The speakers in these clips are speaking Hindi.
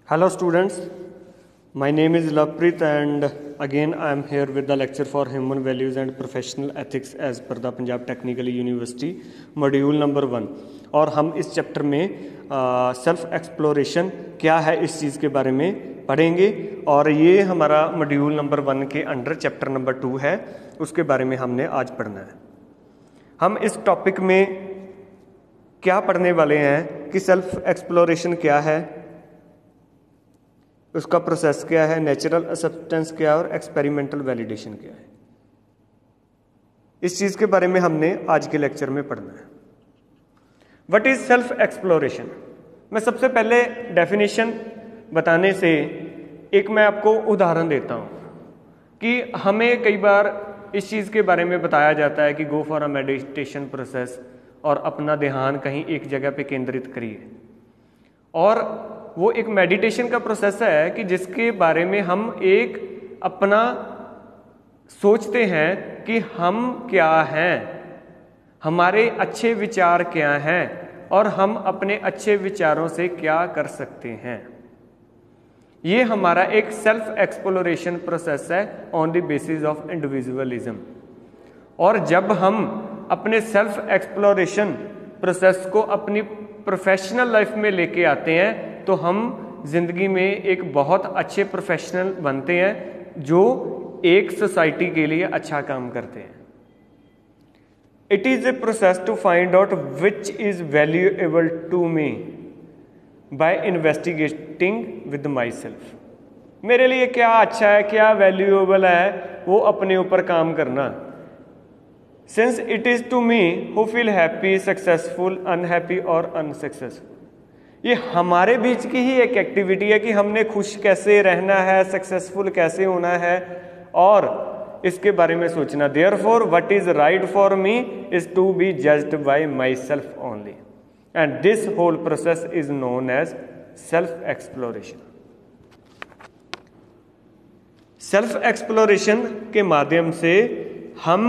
Hello students, my name is Lovepreet and again I am here with the lecture for Human Values and Professional Ethics as per the Punjab Technical University module number 1। और हम इस चैप्टर में सेल्फ एक्सप्लोरेशन क्या है इस चीज़ के बारे में पढ़ेंगे और ये हमारा मॉड्यूल नंबर 1 के अंडर चैप्टर नंबर 2 है, उसके बारे में हमने आज पढ़ना है। हम इस टॉपिक में क्या पढ़ने वाले हैं कि सेल्फ एक्सप्लोरेशन क्या है, उसका प्रोसेस क्या है, नेचुरल एक्सेप्टेंस क्या है और एक्सपेरिमेंटल वैलिडेशन क्या है। इस चीज़ के बारे में हमने आज के लेक्चर में पढ़ना है। What is self exploration? मैं सबसे पहले डेफिनेशन बताने से एक मैं आपको उदाहरण देता हूँ कि हमें कई बार इस चीज़ के बारे में बताया जाता है कि go for a meditation process और अपना ध्यान कहीं एक जगह पे केंद्रित करिए, और वो एक मेडिटेशन का प्रोसेस है कि जिसके बारे में हम एक अपना सोचते हैं कि हम क्या हैं, हमारे अच्छे विचार क्या हैं और हम अपने अच्छे विचारों से क्या कर सकते हैं। ये हमारा एक सेल्फ एक्सप्लोरेशन प्रोसेस है on the basis of individualism. और जब हम अपने सेल्फ एक्सप्लोरेशन प्रोसेस को अपनी प्रोफेशनल लाइफ में लेके आते हैं तो हम जिंदगी में एक बहुत अच्छे प्रोफेशनल बनते हैं जो एक सोसाइटी के लिए अच्छा काम करते हैं। It is a process to find out which is valuable to me by investigating with myself. मेरे लिए क्या अच्छा है, क्या वैल्यूएबल है, वो अपने ऊपर काम करना। Since it is to me who feel happy, successful, unhappy और अनसक्सेसफुल। ये हमारे बीच की ही एक एक्टिविटी है कि हमने खुश कैसे रहना है, सक्सेसफुल कैसे होना है और इसके बारे में सोचना। Therefore what is right for me is to be judged by myself only, and this whole process is known as self exploration. Self exploration के माध्यम से हम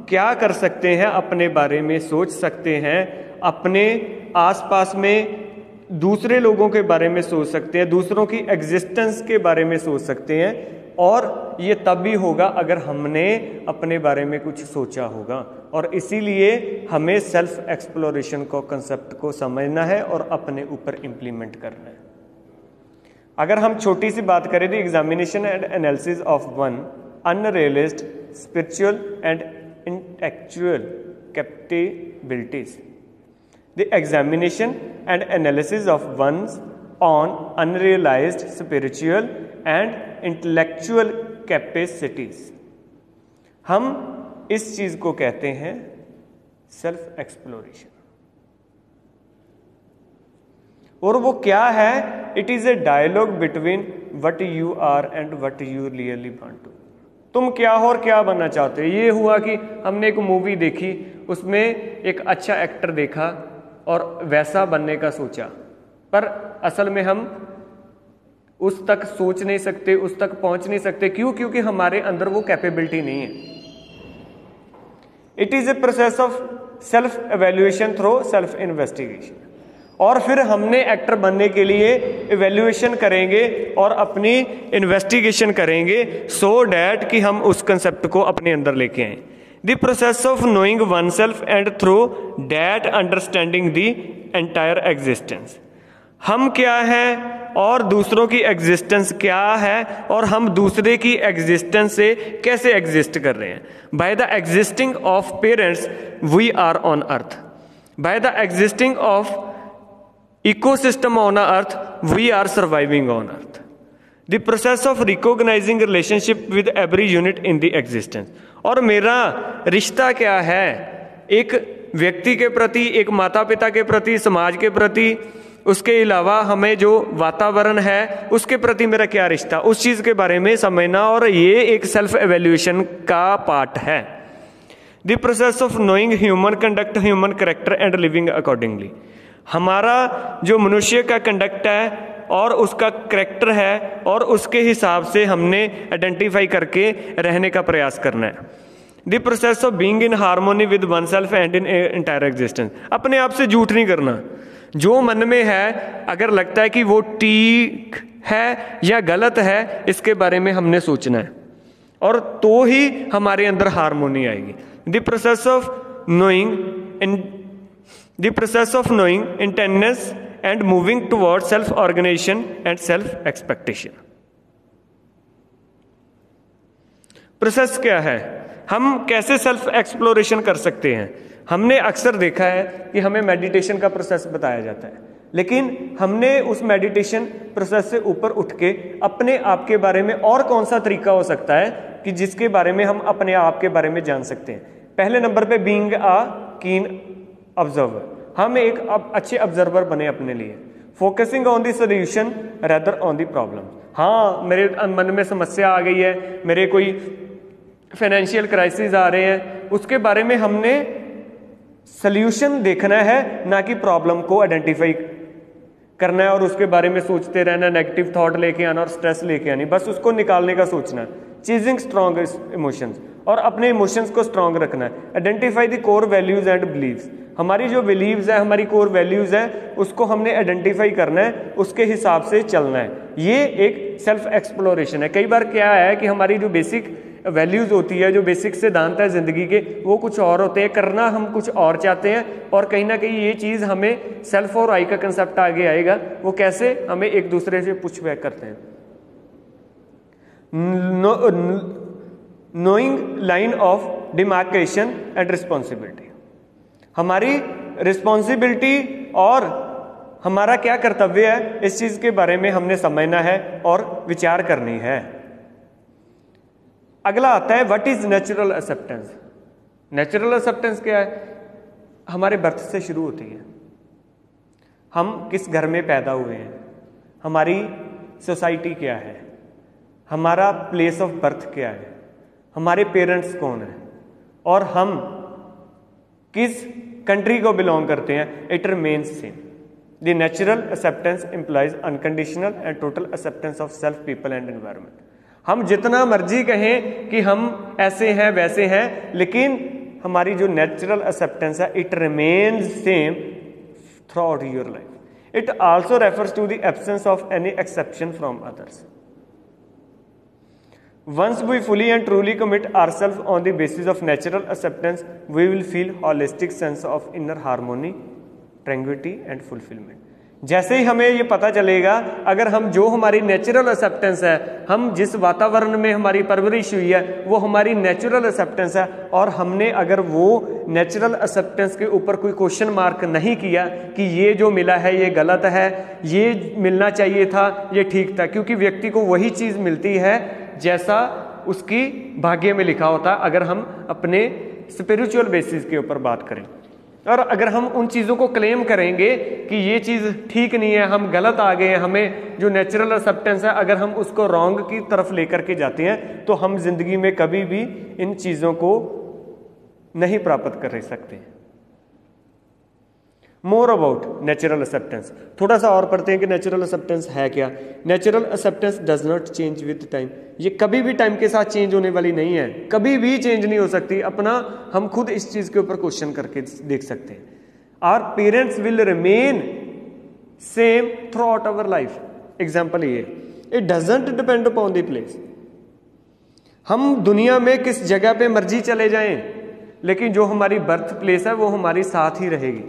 क्या कर सकते हैं, अपने बारे में सोच सकते हैं, अपने आसपास में दूसरे लोगों के बारे में सोच सकते हैं, दूसरों की एग्जिस्टेंस के बारे में सोच सकते हैं, और ये तब भी होगा अगर हमने अपने बारे में कुछ सोचा होगा। और इसीलिए हमें सेल्फ एक्सप्लोरेशन को कंसेप्ट को समझना है और अपने ऊपर इम्प्लीमेंट करना है। अगर हम छोटी सी बात करें, the examination and analysis of one unrealist spiritual and intellectual capabilities. The examination and analysis of one's own unrealized spiritual and intellectual capacities, हम इस चीज को कहते हैं सेल्फ एक्सप्लोरेशन। और वो क्या है? It is a dialogue between what you are and what you really want to. तुम क्या हो और क्या बनना चाहते हो। ये हुआ कि हमने एक मूवी देखी, उसमें एक अच्छा एक्टर देखा और वैसा बनने का सोचा, पर असल में हम उस तक सोच नहीं सकते, उस तक पहुंच नहीं सकते। क्यों? क्योंकि हमारे अंदर वो कैपेबिलिटी नहीं है। It is a process of self evaluation through self investigation. और फिर हमने एक्टर बनने के लिए एवेल्युएशन करेंगे और अपनी इन्वेस्टिगेशन करेंगे सो डैट कि हम उस कंसेप्ट को अपने अंदर लेके आए। The process of knowing oneself and through that understanding the entire existence। हम क्या हैं और दूसरों की एग्जिस्टेंस क्या है और हम दूसरे की एग्जिस्टेंस से कैसे एग्जिस्ट कर रहे हैं। By the existing of parents we are on earth, by the existing of ecosystem on earth we are surviving on earth. The process of recognizing relationship with every unit in the existence। और मेरा रिश्ता क्या है एक व्यक्ति के प्रति, एक माता पिता के प्रति, समाज के प्रति, उसके अलावा हमें जो वातावरण है उसके प्रति मेरा क्या रिश्ता, उस चीज के बारे में समझना। और ये एक सेल्फ एवेल्युएशन का पार्ट है। The process of knowing human conduct, human character and living accordingly. हमारा जो मनुष्य का कंडक्ट है और उसका करैक्टर है और उसके हिसाब से हमने आइडेंटिफाई करके रहने का प्रयास करना है। The process of being in harmony with one self and in entire existence. अपने आप से झूठ नहीं करना, जो मन में है अगर लगता है कि वो ठीक है या गलत है, इसके बारे में हमने सोचना है, और तो ही हमारे अंदर हार्मोनी आएगी। The process of knowing intentness and moving toward self organisation and self expectation. Process क्या है, हम कैसे सेल्फ एक्सप्लोरेशन कर सकते हैं। हमने अक्सर देखा है कि हमें मेडिटेशन का प्रोसेस बताया जाता है, लेकिन हमने उस मेडिटेशन प्रोसेस से ऊपर उठ के अपने आप के बारे में और कौन सा तरीका हो सकता है कि जिसके बारे में हम अपने आप के बारे में जान सकते हैं। पहले नंबर पे बीइंग अ कीन ऑब्जर्वर, हम एक अच्छे ऑब्जर्वर बने अपने लिए। Focusing on the solution rather on the problem. हाँ, मेरे मन में समस्या आ गई है, मेरे कोई फाइनेंशियल क्राइसिस आ रहे हैं, उसके बारे में हमने सल्यूशन देखना है, ना कि प्रॉब्लम को आइडेंटिफाई करना है और उसके बारे में सोचते रहना, नेगेटिव थॉट लेके आना और स्ट्रेस लेके आनी, बस उसको निकालने का सोचना। चीजिंग स्ट्रॉन्ग इमोशंस, और अपने इमोशंस को स्ट्रॉन्ग रखना है। Identify the core values and beliefs, हमारी जो बिलीव्स है, हमारी कोर वैल्यूज है, उसको हमने आइडेंटिफाई करना है, उसके हिसाब से चलना है। ये एक सेल्फ एक्सप्लोरेशन है। कई बार क्या है कि हमारी जो बेसिक वैल्यूज होती है, जो बेसिक सिद्धांत है जिंदगी के, वो कुछ और होते हैं, करना हम कुछ और चाहते हैं, और कहीं ना कहीं ये चीज हमें सेल्फ और आई का कंसेप्ट आगे आएगा। वो कैसे, हमें एक दूसरे से पुश बैक करते हैं। Knowing line of demarcation and responsibility, हमारी रिस्पॉन्सिबिलिटी और हमारा क्या कर्तव्य है, इस चीज के बारे में हमने समझना है और विचार करनी है। अगला आता है what is natural acceptance. Natural acceptance क्या है, हमारे बर्थ से शुरू होती है। हम किस घर में पैदा हुए हैं, हमारी सोसाइटी क्या है, हमारा प्लेस ऑफ बर्थ क्या है, हमारे पेरेंट्स कौन है, और हम किस कंट्री को बिलोंग करते हैं, it remains same. The natural acceptance implies unconditional and total acceptance of self, people and environment. हम जितना मर्जी कहें कि हम ऐसे हैं वैसे हैं, लेकिन हमारी जो नेचुरल एक्सेप्टेंस है, it remains same throughout your life. It also refers to the absence of any exception from others. Once we fully and truly commit ourselves on the basis of natural acceptance, we will feel holistic sense of inner harmony, tranquility and fulfillment. जैसे ही हमें ये पता चलेगा, अगर हम जो हमारी नेचुरल एक्सेप्टेंस है, हम जिस वातावरण में हमारी परवरिश हुई है, वो हमारी नेचुरल एक्सेप्टेंस है, और हमने अगर वो नेचुरल एक्सेप्टेंस के ऊपर कोई क्वेश्चन मार्क नहीं किया कि ये जो मिला है ये गलत है, ये मिलना चाहिए था, ये ठीक था, क्योंकि व्यक्ति को वही चीज मिलती है जैसा उसकी भाग्य में लिखा होता, अगर हम अपने स्पिरिचुअल बेसिस के ऊपर बात करें। और अगर हम उन चीज़ों को क्लेम करेंगे कि ये चीज़ ठीक नहीं है, हम गलत आ गए हैं, हमें जो नेचुरल एक्सेप्टेंस है, अगर हम उसको रॉन्ग की तरफ लेकर के जाते हैं, तो हम जिंदगी में कभी भी इन चीज़ों को नहीं प्राप्त कर सकते। मोर अबाउट नेचुरल एक्सेप्टेंस, थोड़ा सा और पढ़ते हैं कि नेचुरल एक्सेप्टेंस है क्या। Natural acceptance does not change with time, ये कभी भी टाइम के साथ चेंज होने वाली नहीं है, कभी भी चेंज नहीं हो सकती। अपना हम खुद इस चीज के ऊपर क्वेश्चन करके देख सकते हैं। Our parents will remain same throughout our life. Example ये, it doesn't depend upon the place. हम दुनिया में किस जगह पे मर्जी चले जाएं, लेकिन जो हमारी बर्थ प्लेस है वो हमारी साथ ही रहेगी।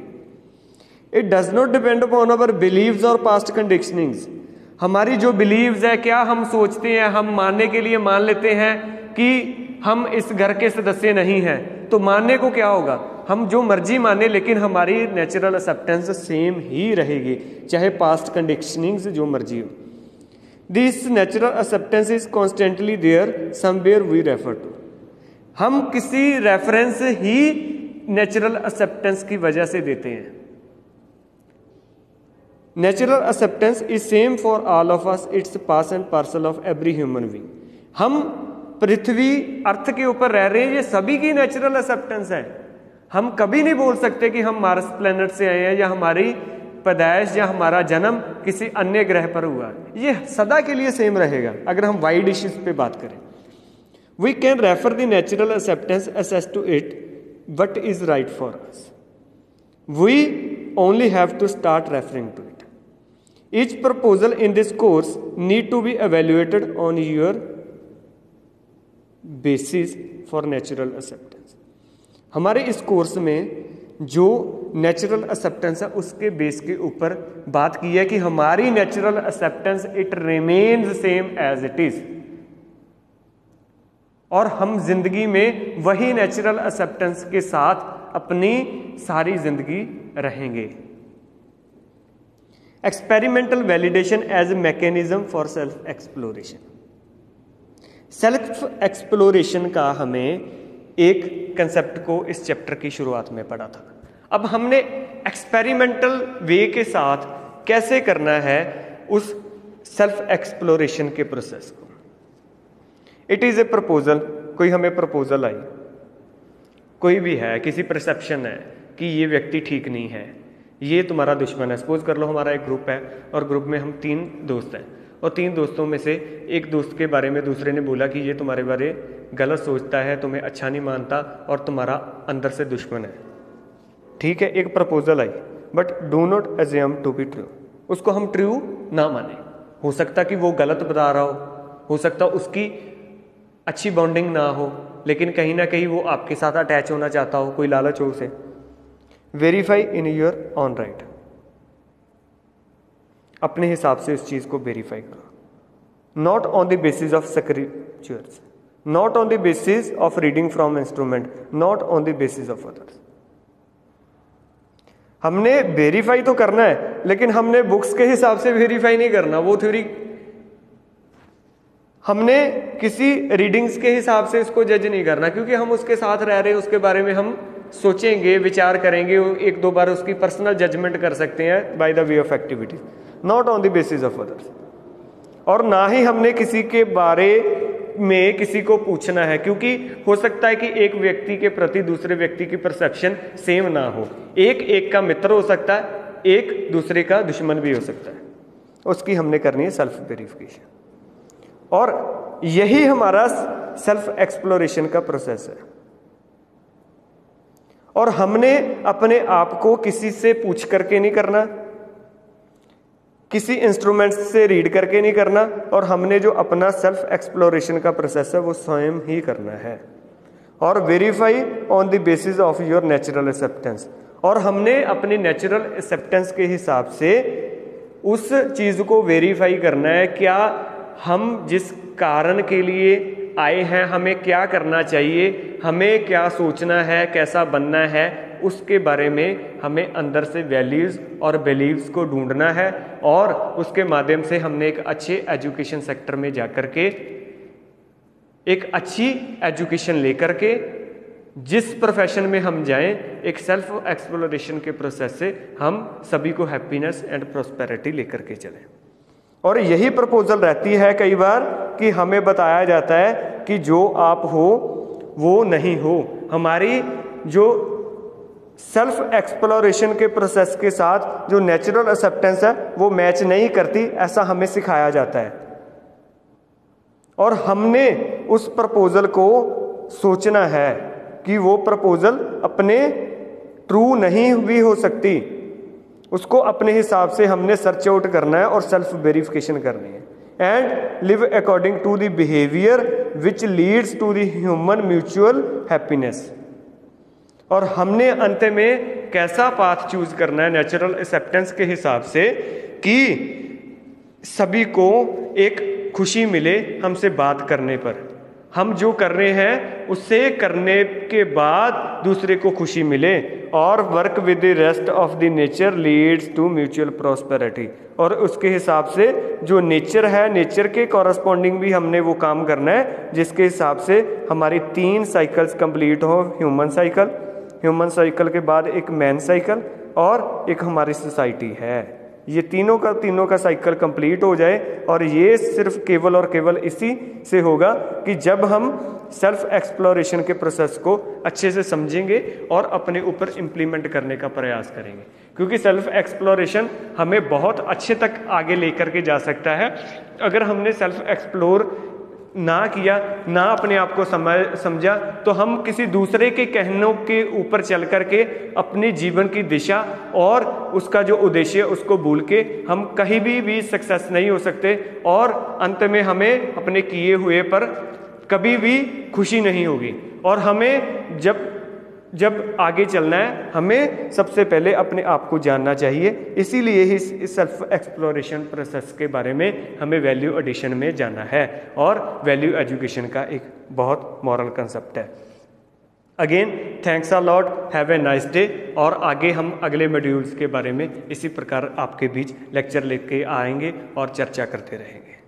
It does not depend upon our beliefs और पास्ट कंडीशनिंग्स। हमारी जो बिलीव्स है, क्या हम सोचते हैं, हम मानने के लिए मान लेते हैं कि हम इस घर के सदस्य नहीं हैं, तो मानने को क्या होगा, हम जो मर्जी माने, लेकिन हमारी नेचुरल एक्सेप्टेंस सेम ही रहेगी, चाहे पास्ट कंडीशनिंग्स जो मर्जी हो। This natural acceptance is constantly there somewhere we refer to. हम किसी रेफरेंस ही नेचुरल एक्सेप्टेंस की वजह से देते हैं। Natural acceptance is same for all of us, it's pass and parcel of every human being. हम पृथ्वी अर्थ के ऊपर रह रहे हैं, ये सभी की नेचुरल एक्सेप्टेंस है। हम कभी नहीं बोल सकते कि हम मार्स प्लेनेट से आए हैं, या हमारी पैदाइश या हमारा जन्म किसी अन्य ग्रह पर हुआ। ये सदा के लिए सेम रहेगा। अगर हम वाइड इश्यूज पे बात करें, we can refer the natural acceptance assess to it what is right for us, we only have to start referring to it. Each proposal in this course need to be evaluated on your basis for natural acceptance। हमारे इस कोर्स में जो नेचुरल एक्सेप्टेंस है उसके बेस के ऊपर बात की है कि हमारी natural acceptance it remains same as it is, और हम जिंदगी में वही नेचुरल एक्सेप्टेंस के साथ अपनी सारी जिंदगी रहेंगे। Experimental validation as a mechanism for self exploration. Self exploration का हमें एक कंसेप्ट को इस चैप्टर की शुरुआत में पढ़ा था। अब हमने एक्सपेरिमेंटल वे के साथ कैसे करना है उस सेल्फ एक्सप्लोरेशन के प्रोसेस को। इट इज ए प्रपोजल, कोई हमें प्रपोजल आई, कोई भी है, किसी परसेप्शन है कि ये व्यक्ति ठीक नहीं है, ये तुम्हारा दुश्मन है। सपोज कर लो हमारा एक ग्रुप है और ग्रुप में हम 3 दोस्त हैं और 3 दोस्तों में से एक दोस्त के बारे में दूसरे ने बोला कि ये तुम्हारे बारे गलत सोचता है, तुम्हें अच्छा नहीं मानता और तुम्हारा अंदर से दुश्मन है। ठीक है, एक प्रपोजल आई, but do not assume to be true. उसको हम ट्रू ना माने। हो सकता कि वो गलत बता रहा हो सकता उसकी अच्छी बॉन्डिंग ना हो, लेकिन कहीं ना कहीं वो आपके साथ अटैच होना चाहता हो, कोई लालच हो उसे। Verify in your on right, अपने हिसाब से इस चीज को वेरीफाई करो। Not on the basis of scriptures, not on the basis of reading from instrument, not on the basis of others. हमने वेरीफाई तो करना है, लेकिन हमने बुक्स के हिसाब से वेरीफाई नहीं करना। वो थ्योरी हमने किसी रीडिंग्स के हिसाब से इसको जज नहीं करना, क्योंकि हम उसके साथ रह रहे हैं, उसके बारे में हम सोचेंगे, विचार करेंगे, 1-2 बार उसकी पर्सनल जजमेंट कर सकते हैं by the way of activities, not on the basis of others. और ना ही हमने किसी के बारे में किसी को पूछना है, क्योंकि हो सकता है कि एक व्यक्ति के प्रति दूसरे व्यक्ति की परसेप्शन सेम ना हो। एक का मित्र हो सकता है, एक दूसरे का दुश्मन भी हो सकता है। उसकी हमने करनी है सेल्फ वेरिफिकेशन, और यही हमारा सेल्फ एक्सप्लोरेशन का प्रोसेस है। और हमने अपने आप को किसी से पूछ करके नहीं करना, किसी इंस्ट्रूमेंट से रीड करके नहीं करना, और हमने जो अपना सेल्फ एक्सप्लोरेशन का प्रोसेस है वो स्वयं ही करना है। और verify on the basis of your natural acceptance, और हमने अपनी नेचुरल एक्सेप्टेंस के हिसाब से उस चीज को वेरीफाई करना है। क्या हम जिस कारण के लिए आए हैं, हमें क्या करना चाहिए, हमें क्या सोचना है, कैसा बनना है, उसके बारे में हमें अंदर से वैल्यूज और बिलीव्स को ढूंढना है। और उसके माध्यम से हमने एक अच्छे एजुकेशन सेक्टर में जाकर के एक अच्छी एजुकेशन लेकर के जिस प्रोफेशन में हम जाएं, एक सेल्फ एक्सप्लोरेशन के प्रोसेस से हम सभी को हैप्पीनेस एंड प्रॉस्पेरिटी लेकर के चलें। और यही प्रपोजल रहती है कई बार कि हमें बताया जाता है कि जो आप हो वो नहीं हो। हमारी जो सेल्फ एक्सप्लोरेशन के प्रोसेस के साथ जो नेचुरल एक्सेप्टेंस है वो मैच नहीं करती, ऐसा हमें सिखाया जाता है। और हमने उस प्रपोजल को सोचना है कि वो प्रपोजल अपने ट्रू नहीं भी हो सकती, उसको अपने हिसाब से हमने सर्च आउट करना है और सेल्फ वेरिफिकेशन करनी है। And live according to the behaviour which leads to the human mutual happiness. और हमने अंत में कैसा पाथ चूज करना है नेचुरल एक्सेप्टेंस के हिसाब से कि सभी को एक खुशी मिले हमसे बात करने पर। हम जो कर रहे हैं उससे करने के बाद दूसरे को खुशी मिले। और work with the rest of the nature leads to mutual prosperity. और उसके हिसाब से जो नेचर है, नेचर के कॉरस्पॉन्डिंग भी हमने वो काम करना है जिसके हिसाब से हमारी 3 साइकिल्स कंप्लीट हो। ह्यूमन साइकिल के बाद एक मैन साइकिल और एक हमारी सोसाइटी है। ये तीनों का साइकिल कंप्लीट हो जाए। और ये सिर्फ केवल और केवल इसी से होगा कि जब हम सेल्फ एक्सप्लोरेशन के प्रोसेस को अच्छे से समझेंगे और अपने ऊपर इम्प्लीमेंट करने का प्रयास करेंगे। क्योंकि सेल्फ एक्सप्लोरेशन हमें बहुत अच्छे तक आगे लेकर के जा सकता है। अगर हमने सेल्फ एक्सप्लोर ना किया, ना अपने आप को समझा, तो हम किसी दूसरे के कहनों के ऊपर चल करके अपने जीवन की दिशा और उसका जो उद्देश्य है उसको भूल के हम कहीं भी सक्सेस नहीं हो सकते, और अंत में हमें अपने किए हुए पर कभी भी खुशी नहीं होगी। और हमें जब आगे चलना है, हमें सबसे पहले अपने आप को जानना चाहिए। इसीलिए ही इस सेल्फ एक्सप्लोरेशन प्रोसेस के बारे में हमें वैल्यू एडिशन में जाना है, और वैल्यू एजुकेशन का एक बहुत मॉरल कंसेप्ट है। Again thanks a lot, have a nice day. और आगे हम अगले मॉड्यूल्स के बारे में इसी प्रकार आपके बीच लेक्चर लेके आएंगे और चर्चा करते रहेंगे।